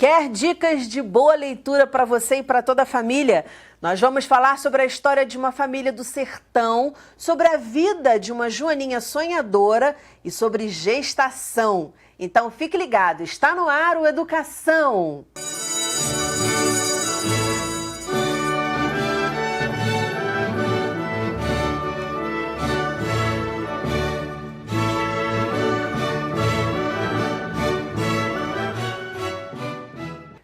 Quer dicas de boa leitura para você e para toda a família? Nós vamos falar sobre a história de uma família do sertão, sobre a vida de uma joaninha sonhadora e sobre gestação. Então fique ligado, está no ar o Educação!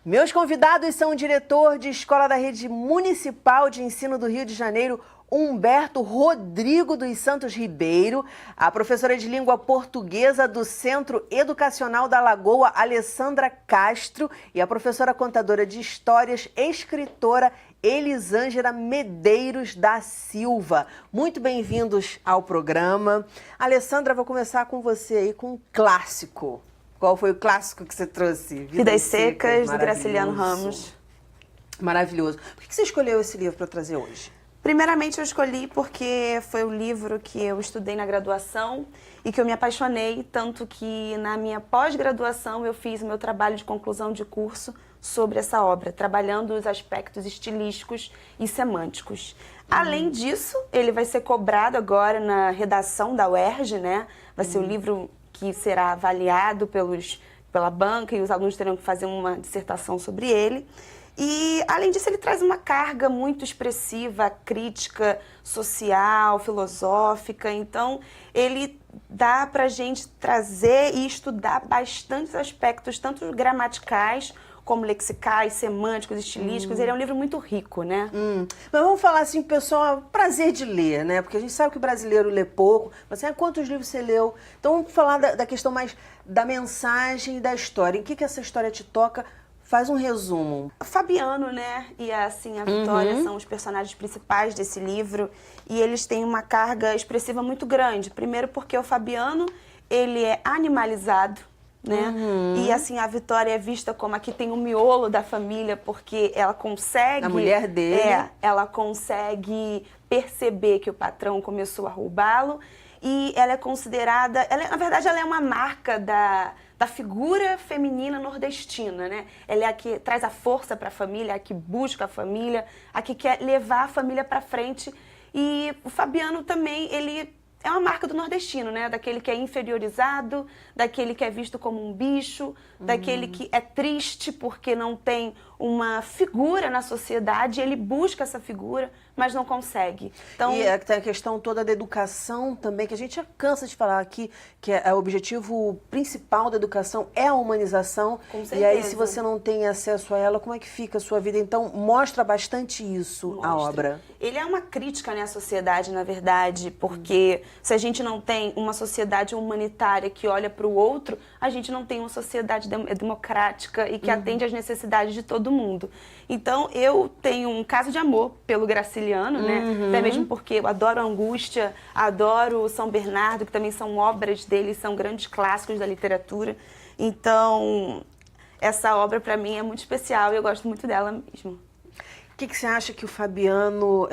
Meus convidados são o diretor de escola da Rede Municipal de Ensino do Rio de Janeiro, Humberto Rodrigo dos Santos Ribeiro, a professora de língua portuguesa do Centro Educacional da Lagoa, Alessandra Castro, e a professora contadora de histórias, escritora Elisângela Medeiros da Silva. Muito bem-vindos ao programa. Alessandra, vou começar com você aí com um clássico. Qual foi o clássico que você trouxe? Vidas Secas, do Graciliano Ramos. Maravilhoso. Por que você escolheu esse livro para trazer hoje? Primeiramente, eu escolhi porque foi o livro que eu estudei na graduação e que eu me apaixonei, tanto que na minha pós-graduação eu fiz o meu trabalho de conclusão de curso sobre essa obra, trabalhando os aspectos estilísticos e semânticos. Além disso, ele vai ser cobrado agora na redação da UERJ, né? Vai ser o livro que será avaliado pela banca e os alunos terão que fazer uma dissertação sobre ele. E, além disso, ele traz uma carga muito expressiva, crítica social, filosófica. Então, ele dá para a gente trazer e estudar bastantes aspectos, tanto gramaticais, como lexicais, semânticos, estilísticos. Ele é um livro muito rico, né? Mas vamos falar assim, pessoal, prazer de ler, né? Porque a gente sabe que o brasileiro lê pouco. Mas quantos livros você leu? Então vamos falar da questão mais da mensagem e da história. Em que essa história te toca? Faz um resumo. O Fabiano, né, e a Vitória são os personagens principais desse livro. E eles têm uma carga expressiva muito grande. Primeiro porque o Fabiano, ele é animalizado, né? E assim, a Vitória é vista como aqui tem o miolo da família, porque ela consegue... A mulher dele. Ela consegue perceber que o patrão começou a roubá-lo. E ela é considerada... na verdade, ela é uma marca da figura feminina nordestina, né? Ela é a que traz a força para a família, a que busca a família, a que quer levar a família para frente. E o Fabiano também, ele é uma marca do nordestino, né? Daquele que é inferiorizado, daquele que é visto como um bicho, daquele que é triste porque não tem uma figura na sociedade. Ele busca essa figura, mas não consegue. Então, e tem a questão toda da educação também, que a gente já cansa de falar aqui, que o objetivo principal da educação é a humanização. Com certeza. E aí, se você não tem acesso a ela, como é que fica a sua vida? Então, mostra bastante isso, a obra. Ele é uma crítica, né, à sociedade, na verdade, porque se a gente não tem uma sociedade humanitária que olha para o outro, a gente não tem uma sociedade democrática e que atende às necessidades de todo mundo. Então, eu tenho um caso de amor pelo Graciliano, né? Até mesmo porque eu adoro Angústia, adoro São Bernardo, que também são obras dele, são grandes clássicos da literatura. Então, essa obra para mim é muito especial e eu gosto muito dela mesmo. O que você acha que o Fabiano,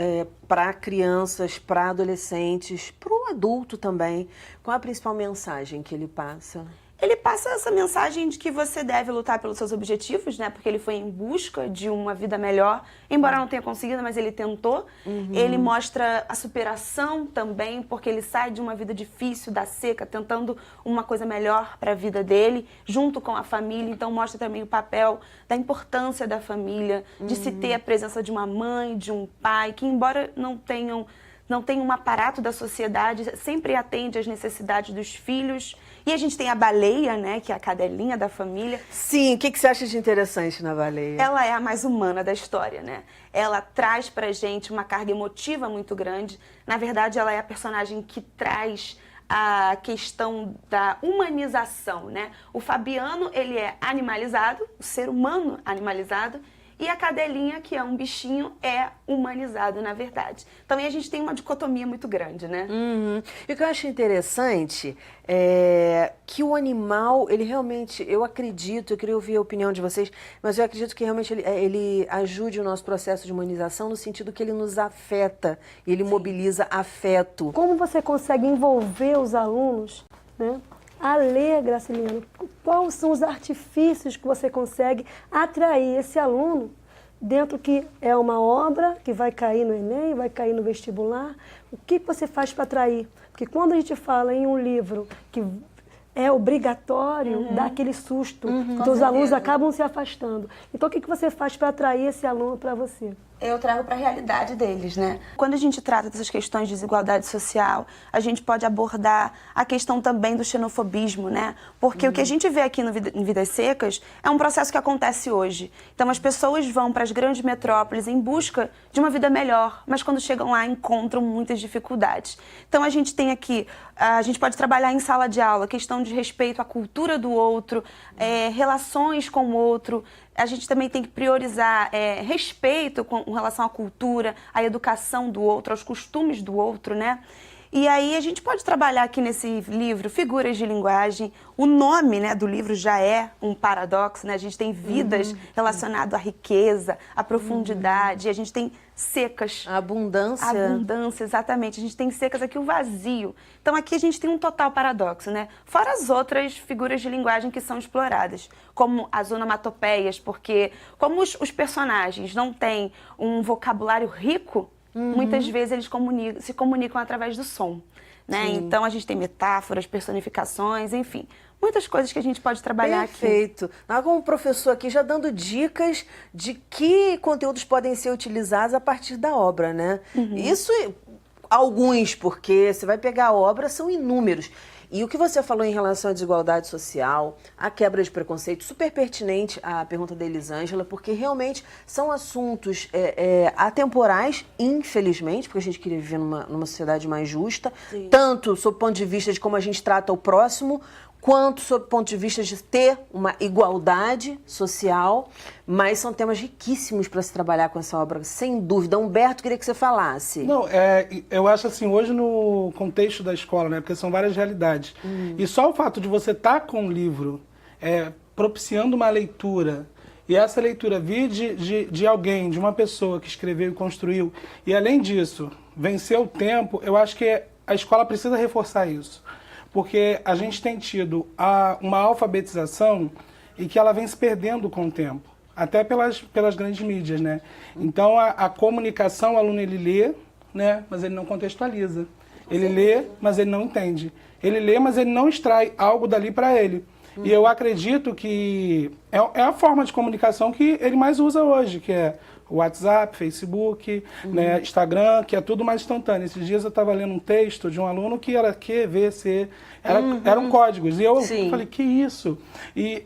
para crianças, para adolescentes, para o adulto também, qual a principal mensagem que ele passa? Ele passa essa mensagem de que você deve lutar pelos seus objetivos, né? Porque ele foi em busca de uma vida melhor, embora não tenha conseguido, mas ele tentou. Ele mostra a superação também, porque ele sai de uma vida difícil, da seca, tentando uma coisa melhor para a vida dele, junto com a família. Então mostra também o papel da importância da família, de se ter a presença de uma mãe, de um pai, que embora não tenham um aparato da sociedade, sempre atende às necessidades dos filhos. E a gente tem a baleia, né, que é a cadelinha da família. Sim, o que você acha de interessante na baleia? Ela é a mais humana da história, né? Ela traz pra gente uma carga emotiva muito grande. Na verdade, ela é a personagem que traz a questão da humanização, né? O Fabiano, ele é animalizado, o ser humano animalizado, e a cadelinha, que é um bichinho, é humanizado, na verdade. Então, aí a gente tem uma dicotomia muito grande, né? E o que eu acho interessante é que o animal, ele realmente, eu acredito, eu queria ouvir a opinião de vocês, mas eu acredito que realmente ele ajude o nosso processo de humanização no sentido que ele nos afeta, ele mobiliza afeto. Como você consegue envolver os alunos, né, a ler, Graciliano, quais são os artifícios que você consegue atrair esse aluno dentro que é uma obra que vai cair no Enem, vai cair no vestibular. O que você faz para atrair? Porque quando a gente fala em um livro que é obrigatório, dá aquele susto, então os alunos acabam se afastando. Então o que você faz para atrair esse aluno para você? Eu trago para a realidade deles, né? Quando a gente trata dessas questões de desigualdade social, a gente pode abordar a questão também do xenofobismo, né? Porque o que a gente vê aqui em Vidas Secas é um processo que acontece hoje. Então as pessoas vão para as grandes metrópoles em busca de uma vida melhor, mas quando chegam lá encontram muitas dificuldades. Então a gente tem aqui, a gente pode trabalhar em sala de aula, questão de respeito à cultura do outro, relações com o outro. A gente também tem que priorizar respeito com relação à cultura, à educação do outro, aos costumes do outro, né? E aí a gente pode trabalhar aqui nesse livro figuras de linguagem. O nome, né, do livro já é um paradoxo, né? A gente tem vidas relacionadas à riqueza, à profundidade, a gente tem secas. A abundância. A abundância, exatamente. A gente tem secas aqui, o vazio. Então aqui a gente tem um total paradoxo, né? Fora as outras figuras de linguagem que são exploradas, como as onomatopeias, porque como os personagens não têm um vocabulário rico, muitas vezes eles se comunicam através do som, né? Então a gente tem metáforas, personificações, enfim, muitas coisas que a gente pode trabalhar aqui. Perfeito. Nós, como professor aqui, já dando dicas de que conteúdos podem ser utilizados a partir da obra, né? Isso, alguns, porque você vai pegar a obra, são inúmeros. E o que você falou em relação à desigualdade social, a quebra de preconceito, super pertinente a pergunta da Elisângela, porque realmente são assuntos atemporais, infelizmente, porque a gente queria viver numa sociedade mais justa, tanto sob o ponto de vista de como a gente trata o próximo, quanto sob o ponto de vista de ter uma igualdade social, mas são temas riquíssimos para se trabalhar com essa obra, sem dúvida. Humberto, queria que você falasse. Não, eu acho assim, hoje no contexto da escola, né, porque são várias realidades, e só o fato de você estar com o livro propiciando uma leitura, e essa leitura vir de alguém, de uma pessoa que escreveu e construiu, e além disso, venceu o tempo, eu acho que a escola precisa reforçar isso. Porque a gente tem tido uma alfabetização e que ela vem se perdendo com o tempo, até pelas grandes mídias, né? Então, a comunicação, o aluno, ele lê, né? Mas ele não contextualiza. Ele lê, mas ele não entende. Ele lê, mas ele não extrai algo dali para ele. E eu acredito que é a forma de comunicação que ele mais usa hoje, que é o WhatsApp, Facebook, né, Instagram, que é tudo mais instantâneo. Esses dias eu estava lendo um texto de um aluno que era Q, V, C, eram códigos. E eu falei, que isso? E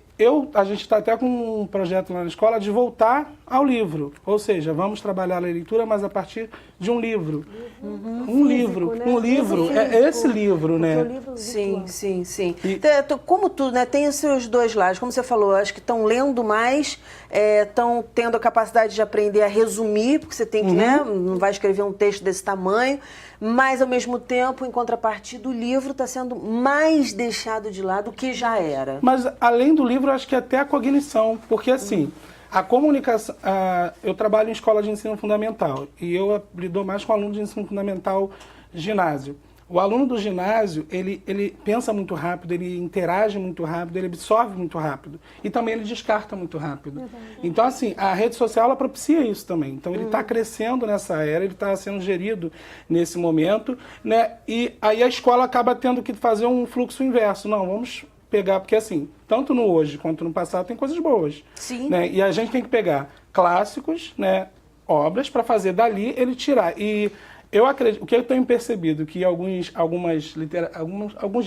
a gente está até com um projeto lá na escola de voltar ao livro. Ou seja, vamos trabalhar a leitura, mas a partir de um livro. Um livro, né? Um livro, esse livro, né? Sim. Como tudo, né? Tem os seus dois lados. Como você falou, acho que estão lendo mais, estão tendo a capacidade de aprender a resumir, porque você tem que, né? Não vai escrever um texto desse tamanho, mas ao mesmo tempo, em contrapartida, o livro está sendo mais deixado de lado do que já era. Mas além do livro, acho que até a cognição, porque assim, a comunicação, eu trabalho em escola de ensino fundamental e eu lido mais com aluno de ensino fundamental ginásio. O aluno do ginásio, ele pensa muito rápido, ele interage muito rápido, ele absorve muito rápido. E também ele descarta muito rápido. Então, assim, a rede social, ela propicia isso também. Então, ele está crescendo nessa era, ele está sendo gerido nesse momento, né? E aí a escola acaba tendo que fazer um fluxo inverso. Não, vamos pegar, porque assim, tanto no hoje quanto no passado tem coisas boas. Sim. Né? E a gente tem que pegar clássicos, né? Obras, para fazer dali ele tirar. E eu acredito, o que eu tenho percebido que alguns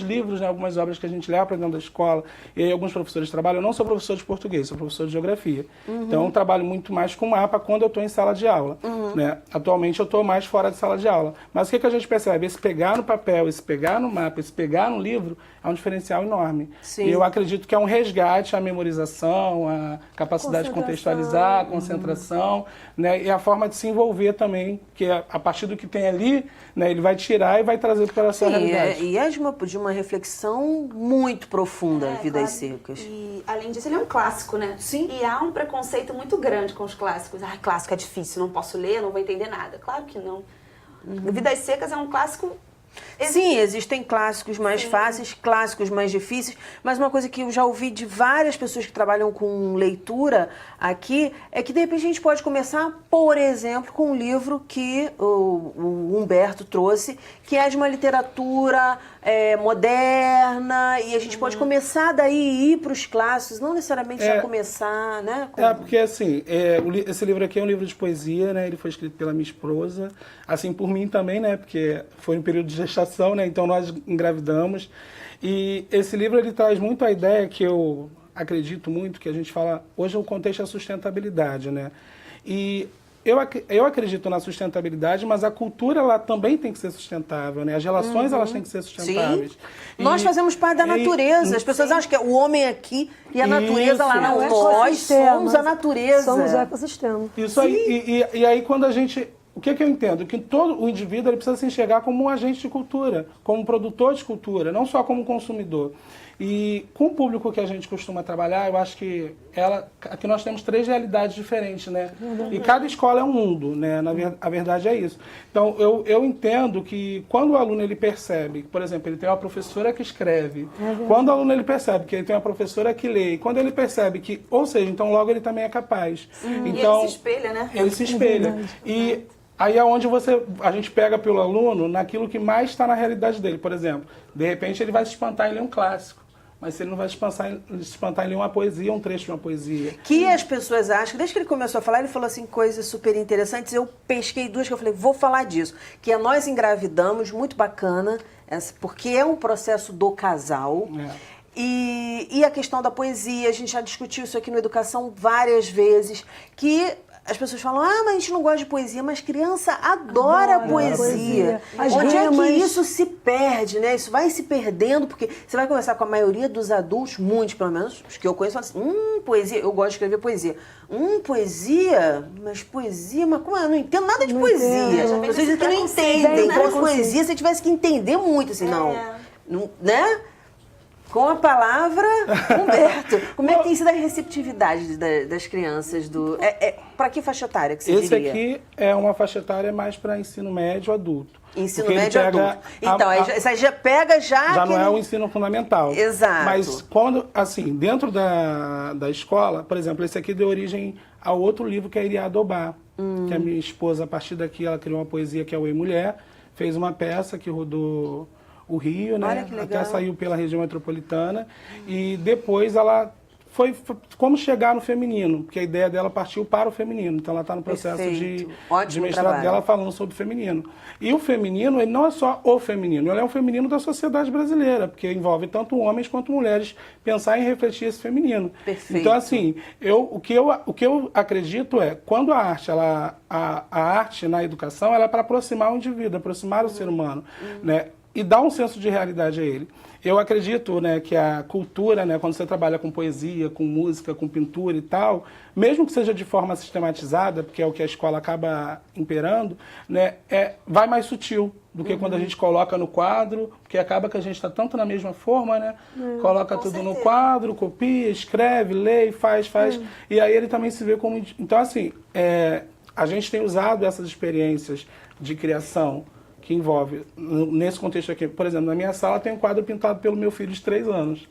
livros, né, algumas obras que a gente leva para dentro da escola, e aí alguns professores trabalham, eu não sou professor de português, sou professor de geografia. Então eu trabalho muito mais com mapa quando eu estou em sala de aula. Né? Atualmente eu estou mais fora de sala de aula. Mas o que a gente percebe? Esse pegar no papel, esse pegar no mapa, esse pegar no livro, é um diferencial enorme. Sim. E eu acredito que é um resgate à memorização, à capacidade de contextualizar, a concentração, né, e a forma de se envolver também, que a partir do que tem ali, né, ele vai tirar e vai trazer para a sua realidade. E é de uma reflexão muito profunda, Vidas Secas. E, além disso, ele é um clássico, né? Sim. E há um preconceito muito grande com os clássicos. Clássico é difícil, não posso ler, não vou entender nada. Claro que não. Vidas Secas é um clássico Sim, existem clássicos mais fáceis, clássicos mais difíceis, mas uma coisa que eu já ouvi de várias pessoas que trabalham com leitura aqui é que de repente a gente pode começar, por exemplo, com um livro que o Humberto trouxe, que é de uma literatura moderna, e a gente pode começar daí e ir para os clássicos, não necessariamente já começar, né? Porque assim, esse livro aqui é um livro de poesia, né? Ele foi escrito pela minha esposa, assim por mim também, né? Porque foi um período de gestação, né? Então nós engravidamos. E esse livro ele traz muito a ideia que eu acredito muito, que a gente fala, hoje o contexto é a sustentabilidade, né? E eu acredito na sustentabilidade, mas a cultura ela também tem que ser sustentável, né? As relações elas têm que ser sustentáveis. Sim. Nós fazemos parte da natureza. As pessoas acham que é o homem aqui e a natureza lá. Não, nós somos a natureza. Somos o ecossistema. Isso aí. E aí quando a gente... O que eu entendo? Que todo o indivíduo ele precisa se enxergar como um agente de cultura, como um produtor de cultura, não só como consumidor. E com o público que a gente costuma trabalhar, eu acho que aqui nós temos 3 realidades diferentes, né? E cada escola é um mundo, né? A verdade é isso. Então, eu entendo que quando o aluno ele percebe, por exemplo, ele tem uma professora que escreve, quando o aluno ele percebe que ele tem uma professora que lê, quando ele percebe que, ou seja, então logo ele também é capaz. Então, e ele se espelha, né? Ele se espelha. E aí é onde a gente pega pelo aluno naquilo que mais está na realidade dele. Por exemplo, de repente ele vai se espantar em ler um clássico. Mas ele não vai se espantar em ler uma poesia, um trecho de uma poesia. Que as pessoas acham, desde que ele começou a falar, ele falou assim, coisas super interessantes. Eu pesquei 2 que eu falei, vou falar disso. Que é Nós Engravidamos, muito bacana, porque é um processo do casal. E a questão da poesia, a gente já discutiu isso aqui no Educação várias vezes, que... As pessoas falam, mas a gente não gosta de poesia, mas criança adora poesia. Onde é que isso se perde, né? Isso vai se perdendo, porque você vai conversar com a maioria dos adultos, muitos pelo menos, os que eu conheço, falam assim, poesia, eu gosto de escrever poesia. Poesia? Mas como eu não entendo nada de poesia. Vocês dizem que não entendem. Com poesia você tivesse que entender muito, assim, não, né? Com a palavra, Humberto. Como é que tem sido a receptividade das crianças? Para que faixa etária que você diria? Esse aqui é uma faixa etária mais para ensino médio adulto. Ensino médio adulto. Então, aí já pega Já não é o ensino fundamental. Exato. Mas quando, assim, dentro da escola, por exemplo, esse aqui deu origem a outro livro que é Iriadobá, que a minha esposa, a partir daqui, ela criou uma poesia que é o Ei Mulher, fez uma peça que rodou o Rio, né? Olha que legal. Até saiu pela região metropolitana. E depois ela foi como chegar no feminino, porque a ideia dela partiu para o feminino. Então ela está no processo de mestrado dela falando sobre o feminino. E o feminino, ele não é só o feminino, ele é um feminino da sociedade brasileira, porque envolve tanto homens quanto mulheres pensar e refletir esse feminino. Perfeito. Então, assim, o que eu acredito é, quando a arte, a arte na educação, ela é para aproximar o indivíduo, aproximar o ser humano, né? E dar um senso de realidade a ele. Eu acredito, né, que a cultura, né, quando você trabalha com poesia, com música, com pintura e tal, mesmo que seja de forma sistematizada, porque é o que a escola acaba imperando, né, vai mais sutil do que quando a gente coloca no quadro, porque acaba que a gente está tanto na mesma forma, né? Coloca tudo no quadro, copia, escreve, lê, faz. E aí ele também se vê como... Então, assim, a gente tem usado essas experiências de criação que envolve, nesse contexto aqui, por exemplo, na minha sala tem um quadro pintado pelo meu filho de 3 anos.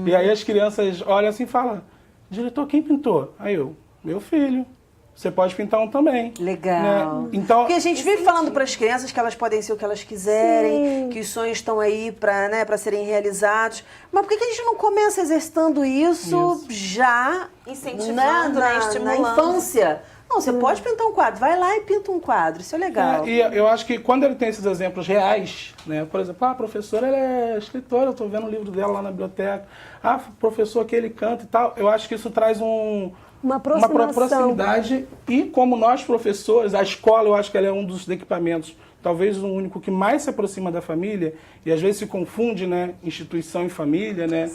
E aí as crianças olham assim e falam, diretor, quem pintou? Aí eu, meu filho. Você pode pintar um também. Legal. Né? Então, porque a gente vive falando para as crianças que elas podem ser o que elas quiserem, que os sonhos estão aí para serem realizados. Mas por que a gente não começa exercitando isso já incentivando, na infância? Não, você pode pintar um quadro, vai lá e pinta um quadro, isso é legal. E eu acho que quando ele tem esses exemplos reais, né? Por exemplo, a professora ela é escritora, eu estou vendo o livro dela lá na biblioteca, professor que ele canta e tal, eu acho que isso traz uma proximidade. E como nós professores, a escola eu acho que ela é um dos equipamentos, talvez o único que mais se aproxima da família, e às vezes se confunde, né, instituição e família, né?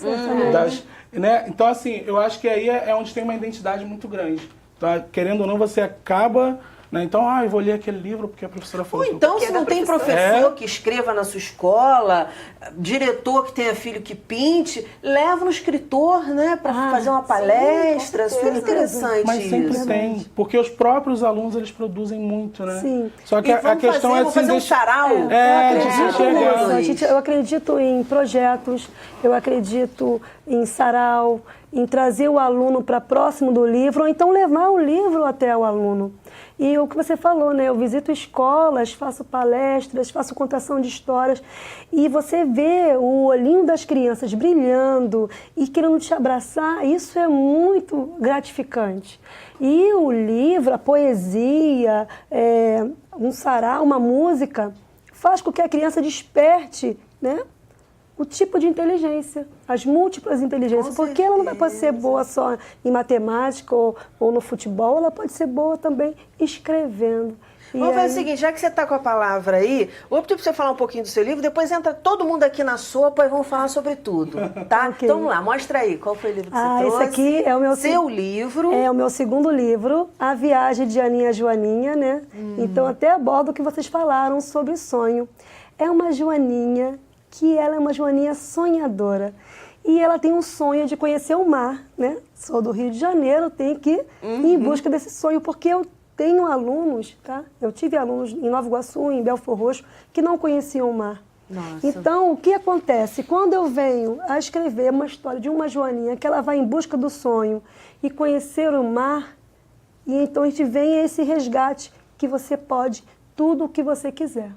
Né? Então assim, eu acho que aí é onde tem uma identidade muito grande. Tá? Querendo ou não, você acaba Né? Então, eu vou ler aquele livro porque a professora falou. Ou então, Porque se é da não tem professora. professor que escreva na sua escola, diretor que tenha filho que pinte, leva no escritor, né, para fazer uma palestra. com Super certeza. interessante Mas sempre isso. tem, porque os próprios alunos, eles produzem muito, né? Sim. Só que E a vamos questão fazer, é vamos assim... fazer um sarau. Eu acredito chega. nisso. Eu acredito em projetos, eu acredito em sarau, em trazer o aluno para próximo do livro, ou então levar o livro até o aluno. E o que você falou, né? Eu visito escolas, faço palestras, faço contação de histórias, e você vê o olhinho das crianças brilhando e querendo te abraçar, isso é muito gratificante. E o livro, a poesia, um sarau, uma música, faz com que a criança desperte, né, o tipo de inteligência, as múltiplas inteligências, porque ela não vai poder ser boa só em matemática ou no futebol, ela pode ser boa também escrevendo. Vamos fazer o seguinte, já que você está com a palavra aí, vou pedir para você falar um pouquinho do seu livro, depois entra todo mundo aqui na sopa e vamos falar sobre tudo, tá? Ok. Então vamos lá, mostra aí, qual foi o livro que você trouxe? Esse aqui é o meu Seu livro. É o meu segundo livro, A Viagem de Aninha Joaninha, né? Então até abordo o que vocês falaram sobre sonho. É uma Joaninha que ela é uma Joaninha sonhadora. E ela tem um sonho de conhecer o mar, né? Sou do Rio de Janeiro, tenho que ir em busca desse sonho, porque eu tenho alunos, tá? Eu tive alunos em Nova Iguaçu, em Belfor Roxo, que não conheciam o mar. Nossa. Então, o que acontece? Quando eu venho a escrever uma história de uma Joaninha, que ela vai em busca do sonho e conhecer o mar, e então a gente vem a esse resgate que você pode tudo o que você quiser.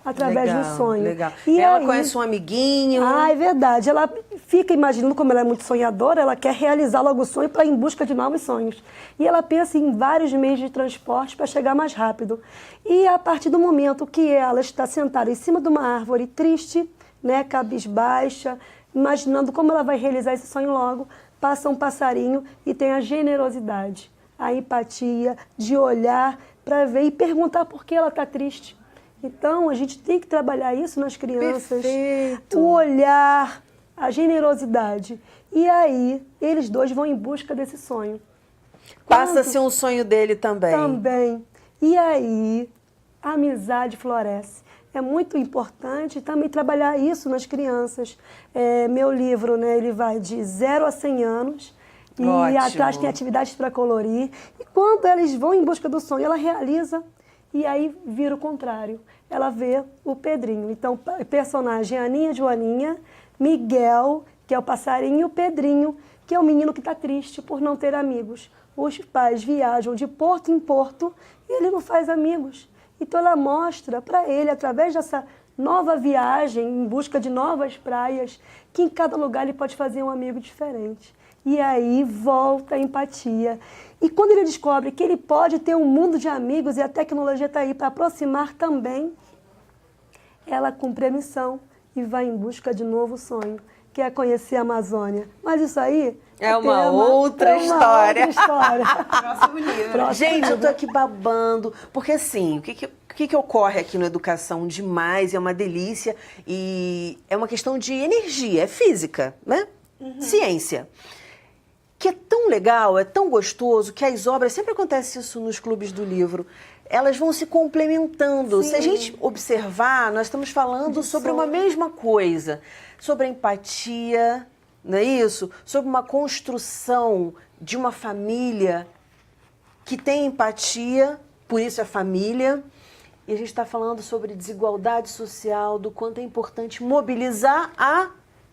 Através Legal, do sonho. Legal. E Ela aí, conhece um amiguinho. é verdade. Ela fica imaginando, como ela é muito sonhadora, ela quer realizar logo o sonho para ir em busca de novos sonhos. E ela pensa em vários meios de transporte para chegar mais rápido. E a partir do momento que ela está sentada em cima de uma árvore triste, né, cabisbaixa, imaginando como ela vai realizar esse sonho logo, passa um passarinho e tem a generosidade, a empatia de olhar para ver e perguntar por que ela está triste. Então, a gente tem que trabalhar isso nas crianças. Perfeito. O olhar, a generosidade. E aí, eles dois vão em busca desse sonho. Passa a ser um sonho dele também. Também. E aí, a amizade floresce. É muito importante também trabalhar isso nas crianças. Meu livro, né, ele vai de 0 a 100 anos. E Ótimo. atrás tem atividades para colorir. E quando eles vão em busca do sonho, ela realiza. E aí vira o contrário. Ela vê o Pedrinho. Então, personagem Aninha Joaninha, Miguel, que é o passarinho, e o Pedrinho, que é o menino que está triste por não ter amigos. Os pais viajam de porto em porto e ele não faz amigos. Então, ela mostra para ele, através dessa nova viagem, em busca de novas praias, que em cada lugar ele pode fazer um amigo diferente. E aí volta a empatia. E quando ele descobre que ele pode ter um mundo de amigos e a tecnologia está aí para aproximar também, ela cumpre a missão e vai em busca de novo sonho, que é conhecer a Amazônia. Mas isso aí É uma outra história. Próximo livro. Gente, eu tô aqui babando, porque assim, o que ocorre aqui no Educação demais, é uma delícia e é uma questão de energia, é física, né? Ciência. Que é tão legal, é tão gostoso, que as obras, sempre acontece isso nos clubes do livro, elas vão se complementando. Sim. Se a gente observar, nós estamos falando sobre uma mesma coisa, sobre a empatia, não é isso? Sobre uma construção de uma família que tem empatia, por isso é família. E a gente está falando sobre desigualdade social, do quanto é importante mobilizar a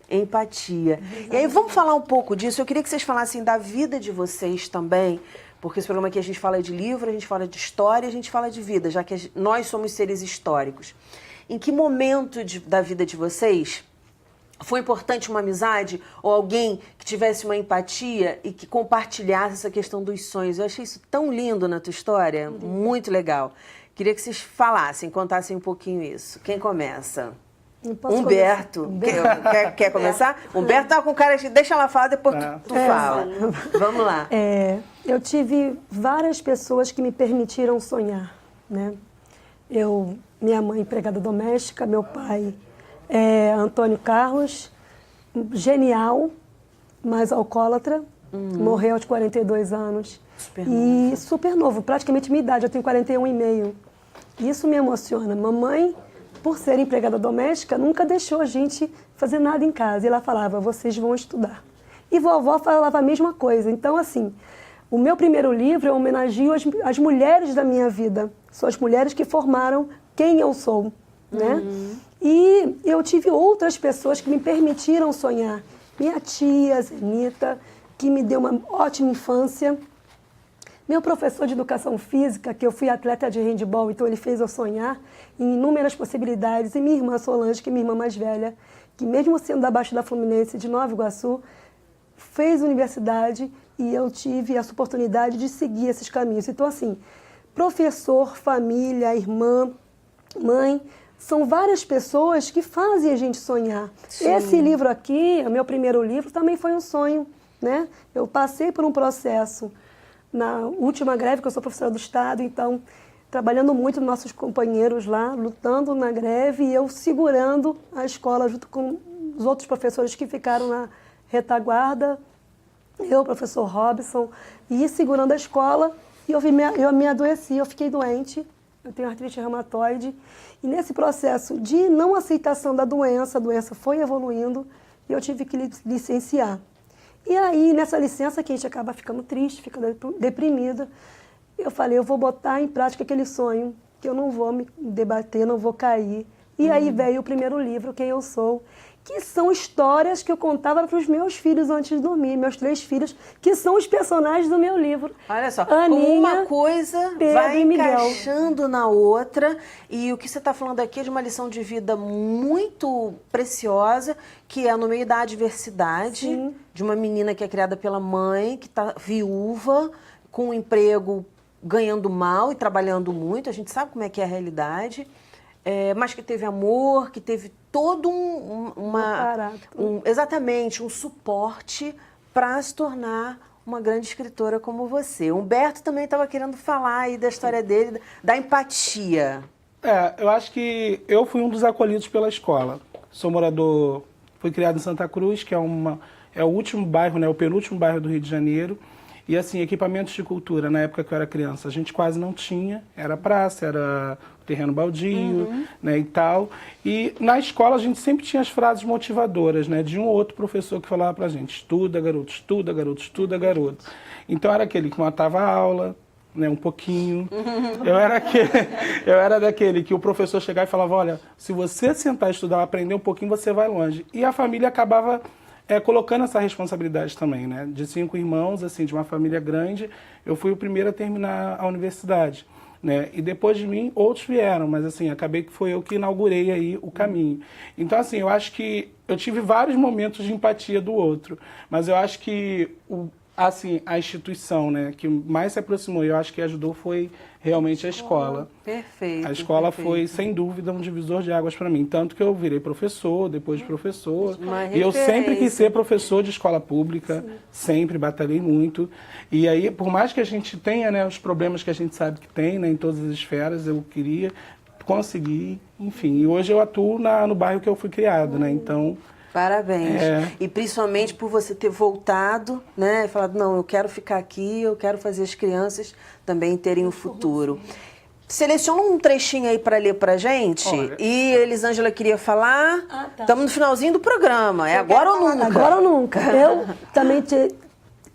empatia. E aí vamos falar um pouco disso. Eu queria que vocês falassem da vida de vocês também, porque esse programa aqui a gente fala de livro, a gente fala de história, a gente fala de vida, já que nós somos seres históricos. Em que momento da vida de vocês foi importante uma amizade ou alguém que tivesse uma empatia e que compartilhasse essa questão dos sonhos? Eu achei isso tão lindo na tua história, muito legal. Queria que vocês falassem, contassem um pouquinho isso. Quem começa? Humberto. Quer começar? Humberto tá com cara de... Deixa ela falar, depois tu fala. Vamos lá. Eu tive várias pessoas que me permitiram sonhar, né? Minha mãe, empregada doméstica, meu pai, Antônio Carlos, genial, mas alcoólatra, Morreu aos 42 anos. Super E novo. super novo, praticamente minha idade, eu tenho 41,5. Isso me emociona. Mamãe, por ser empregada doméstica, nunca deixou a gente fazer nada em casa. E ela falava, vocês vão estudar. E vovó falava a mesma coisa. Então, assim, o meu primeiro livro eu homenageio as mulheres da minha vida. São as mulheres que formaram quem eu sou, né? E eu tive outras pessoas que me permitiram sonhar. Minha tia, Zenita, que me deu uma ótima infância. Meu professor de educação física, que eu fui atleta de handebol, então ele fez eu sonhar em inúmeras possibilidades. E minha irmã Solange, que é minha irmã mais velha, que mesmo sendo da Baixa da Fluminense, de Nova Iguaçu, fez universidade e eu tive essa oportunidade de seguir esses caminhos. Então, assim, professor, família, irmã, mãe, são várias pessoas que fazem a gente sonhar. Sim. Esse livro aqui, o meu primeiro livro, também foi um sonho, né? Eu passei por um processo na última greve, que eu sou professora do Estado, então, trabalhando muito com nossos companheiros lá, lutando na greve, e eu segurando a escola junto com os outros professores que ficaram na retaguarda, eu, professor Robson, e segurando a escola, e eu me adoeci, eu fiquei doente, eu tenho artrite reumatoide, e nesse processo de não aceitação da doença, a doença foi evoluindo, e eu tive que licenciar. E aí, nessa licença, que a gente acaba ficando triste, fica deprimida, eu falei, eu vou botar em prática aquele sonho, que eu não vou me debater, não vou cair. E aí veio o primeiro livro, Quem Eu Sou, que são histórias que eu contava para os meus filhos antes de dormir, meus 3 filhos, que são os personagens do meu livro. Olha só, Aninha, uma coisa Pedro vai e Miguel. encaixando na outra, e o que você está falando aqui é de uma lição de vida muito preciosa, que é no meio da adversidade, Sim. de uma menina que é criada pela mãe, que está viúva, com um emprego ganhando mal e trabalhando muito, a gente sabe como é que é a realidade, mas que teve amor, que teve todo exatamente, um suporte para se tornar uma grande escritora como você. Humberto também estava querendo falar aí da história dele, da empatia. Eu acho que eu fui um dos acolhidos pela escola. Sou morador, fui criado em Santa Cruz, que é o último bairro, né, o penúltimo bairro do Rio de Janeiro. E assim, equipamentos de cultura, na época que eu era criança, a gente quase não tinha. Era praça, era terreno baldio, né, e tal. E na escola a gente sempre tinha as frases motivadoras, né, de um ou outro professor que falava pra gente, estuda, garoto, estuda, garoto, estuda, garoto. Então era aquele que matava a aula, né, um pouquinho. Eu era daquele que o professor chegava e falava, olha, se você sentar e estudar, aprender um pouquinho, você vai longe. E a família acabava colocando essa responsabilidade também, né? De 5 irmãos, assim, de uma família grande, eu fui o primeiro a terminar a universidade, né? E depois de mim, outros vieram, mas assim, acabei que foi eu que inaugurei aí o caminho. Então, assim, eu acho que eu tive vários momentos de empatia do outro, mas eu acho que a instituição, né, que mais se aproximou e eu acho que ajudou foi realmente a escola. Perfeito. A escola perfeito. foi, sem dúvida, um divisor de águas para mim. Tanto que eu virei professor, depois de professor. Uma E eu sempre referência. quis ser professor de escola pública, sempre batalhei muito. E aí, por mais que a gente tenha, né, os problemas que a gente sabe que tem, né, em todas as esferas, eu queria conseguir, enfim. E hoje eu atuo no bairro que eu fui criado, né, então... Parabéns. E principalmente por você ter voltado, né? E falado, não, eu quero ficar aqui, eu quero fazer as crianças também terem um futuro. Seleciona um trechinho aí para ler pra gente. Olha. E Elisângela queria falar. Tá. Estamos no finalzinho do programa. É agora ou nunca? Agora ou nunca. Eu também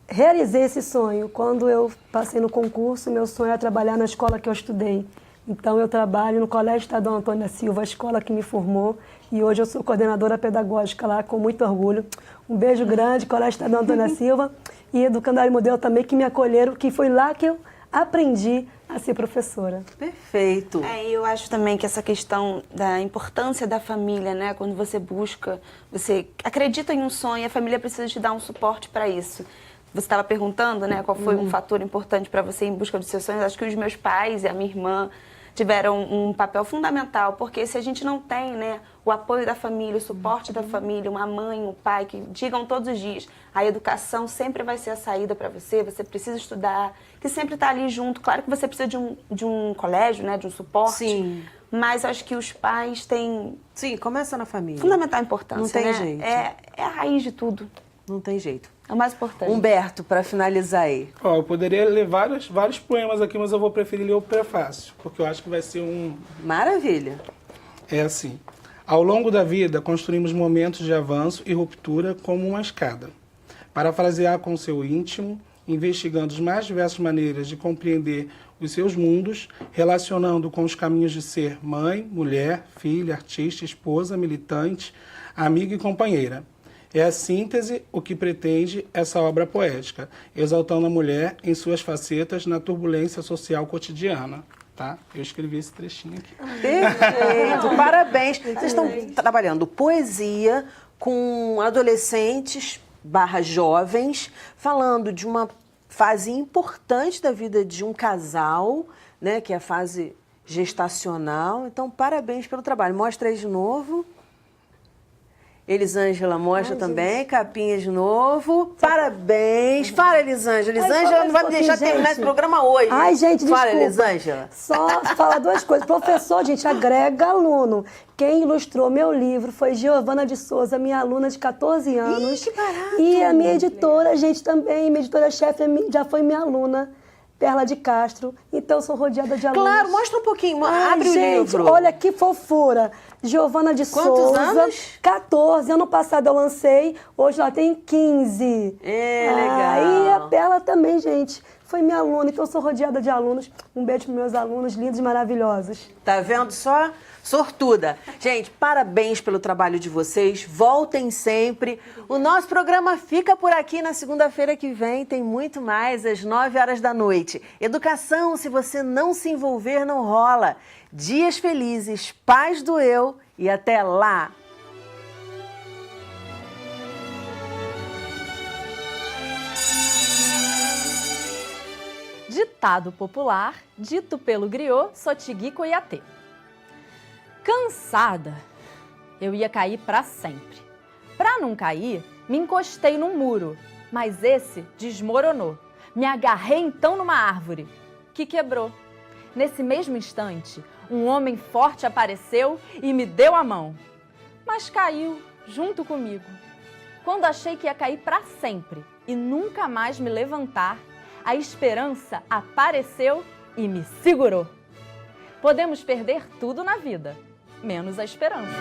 realizei esse sonho. Quando eu passei no concurso, meu sonho era trabalhar na escola que eu estudei. Então, eu trabalho no Colégio Estadual Antônio da Silva, a escola que me formou. E hoje eu sou coordenadora pedagógica lá, com muito orgulho. Um beijo grande, Colégio Estadual Antônio da Silva. E Educandário Modelo também, que me acolheram, que foi lá que eu aprendi a ser professora. Perfeito. Eu acho também que essa questão da importância da família, né? Quando você busca, você acredita em um sonho, a família precisa te dar um suporte para isso. Você estava perguntando, né, qual foi um fator importante para você em busca dos seus sonhos. Acho que os meus pais e a minha irmã tiveram um papel fundamental, porque se a gente não tem, né, o apoio da família, o suporte da família, uma mãe, um pai que digam todos os dias, a educação sempre vai ser a saída para você, você precisa estudar, que sempre está ali junto. Claro que você precisa de um colégio, né, de um suporte. Sim. Mas acho que os pais têm Sim, começa na família. fundamental importância. Não tem né? jeito. É a raiz de tudo. Não tem jeito. É o mais importante. Humberto, para finalizar aí. Ó, eu poderia ler vários poemas aqui, mas eu vou preferir ler o prefácio, porque eu acho que vai ser um... Maravilha. É assim. Ao longo da vida, construímos momentos de avanço e ruptura como uma escada. Parafrasear com seu íntimo, investigando as mais diversas maneiras de compreender os seus mundos, relacionando com os caminhos de ser mãe, mulher, filha, artista, esposa, militante, amiga e companheira. É a síntese o que pretende essa obra poética, exaltando a mulher em suas facetas na turbulência social cotidiana. Tá? Eu escrevi esse trechinho aqui. Perfeito, parabéns. Vocês estão trabalhando poesia com adolescentes / jovens, falando de uma fase importante da vida de um casal, né, que é a fase gestacional. Então, parabéns pelo trabalho. Mostra aí de novo. Elisângela mostra também, capinha de novo. Parabéns. Fala, Elisângela. Elisângela não vai me deixar terminar esse programa hoje. Ai, gente, Fala, desculpa. Elisângela. Só falar duas coisas. Professor, gente, agrega aluno. Quem ilustrou meu livro foi Giovana de Souza, minha aluna de 14 anos. Ih, que barato. E a minha editora, gente, também. Minha editora-chefe já foi minha aluna, Perla de Castro. Então, sou rodeada de alunos. Claro, mostra um pouquinho. Ai, Abre gente, o livro. olha que fofura. Giovana de Quantos Souza. anos? 14. Ano passado eu lancei, hoje ela tem 15. É, legal. E a Perla também, gente. Foi minha aluna, então eu sou rodeada de alunos. Um beijo para meus alunos lindos e maravilhosos. Tá vendo só? Sortuda. Gente, parabéns pelo trabalho de vocês. Voltem sempre. O nosso programa fica por aqui na segunda-feira que vem. Tem muito mais às 9h da noite. Educação, se você não se envolver, não rola. Dias felizes, paz do eu e até lá. Ditado popular, dito pelo griot, Sotigui Coiatê. Cansada, eu ia cair para sempre. Para não cair, me encostei num muro, mas esse desmoronou. Me agarrei então numa árvore, que quebrou. Nesse mesmo instante, um homem forte apareceu e me deu a mão, mas caiu junto comigo. Quando achei que ia cair para sempre e nunca mais me levantar, a esperança apareceu e me segurou. Podemos perder tudo na vida, menos a esperança.